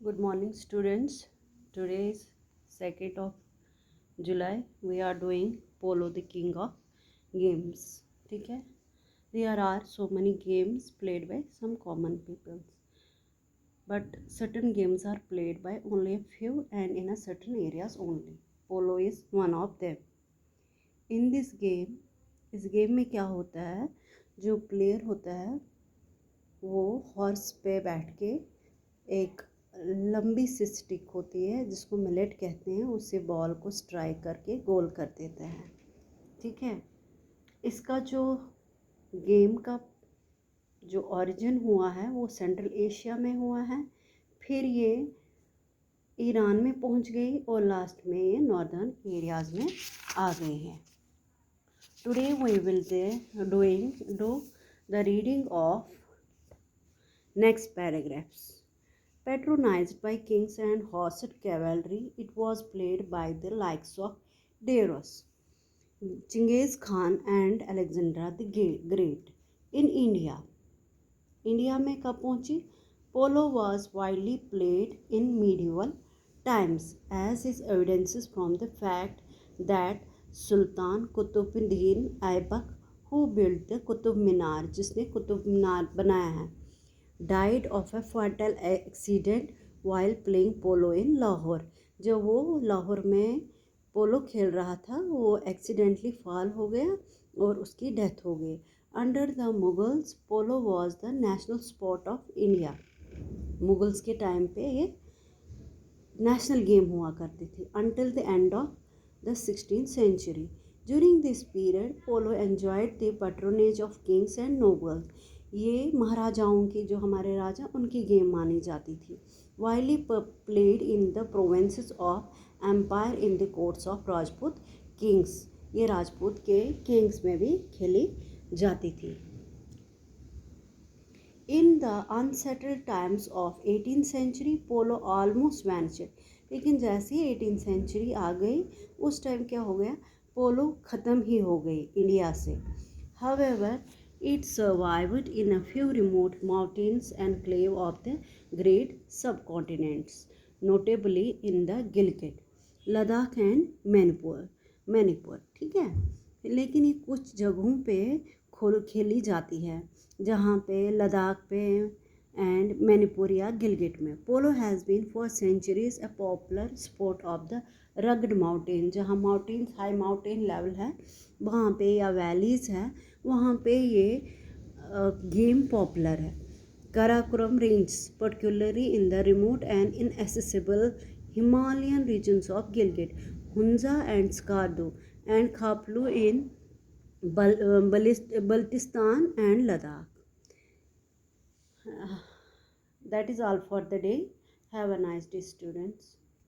Good morning, students. Today is 2nd of July. We are doing Polo, the king of games. ठीक है. There are so many games played by some common people, but certain games are played by only a few and in a certain areas only. Polo is one of them. In this game, इस game में क्या होता है, जो player होता है वो horse पे बैठ के एक लंबी सी स्टिक होती है जिसको मिलेट कहते हैं, उससे बॉल को स्ट्राइक करके गोल कर देते हैं. ठीक है. इसका जो गेम का जो ओरिजिन हुआ है वो सेंट्रल एशिया में हुआ है, फिर ये ईरान में पहुंच गई और लास्ट में ये नॉर्दर्न एरियाज़ में आ गए हैं. Today we will do the reading of next paragraphs. Patronized by kings and horsed cavalry, it was played by the likes of Darius, Genghis Khan and Alexander the Great. In India, India में कब पहुंची? Polo was widely played in medieval times, as is evidences from the fact that Sultan Qutbuddin Aibak, who built the Qutub Minar, जिसने कुतुब मीनार बनाया है, died of a fatal accident while playing polo in Lahore. जब वो लाहौर में पोलो खेल रहा था वो एक्सीडेंटली फॉल हो गया और उसकी डेथ हो गई. Under the Mughals polo was the national sport of India. Mughals के टाइम पे ये नेशनल गेम हुआ करती थी until the end of the 16th century. During this period, polo enjoyed the patronage of kings and nobles. ये महाराजाओं की, जो हमारे राजा, उनकी गेम मानी जाती थी. Widely played in the provinces of empire in the courts of Rajput kings. ये राजपूत के किंग्स में भी खेली जाती थी. In the unsettled times of 18th century polo almost vanished. लेकिन जैसे ही 18th सेंचुरी आ गई उस टाइम क्या हो गया, पोलो ख़त्म ही हो गई इंडिया से. However it survived in a few remote mountains enclave of the great subcontinents, notably in the Gilgit, Ladakh and Manipur. ठीक है. लेकिन ये कुछ जगहों पे खेली जाती है, जहाँ पे लद्दाख पे एंड मणिपुर या गिलगिट में. Polo has been for centuries a popular sport of the rugged mountain. जहाँ माउंटेन्स हाई माउंटेन लेवल है वहाँ पे या वैलीज़ है वहाँ पे ये गेम पॉपुलर है. Karakoram range particularly in the remote and inaccessible Himalayan regions of Gilgit, Hunza and Skardu and Khaplu in Baltistan and Ladakh. That is all for the day. Have a nice day, students.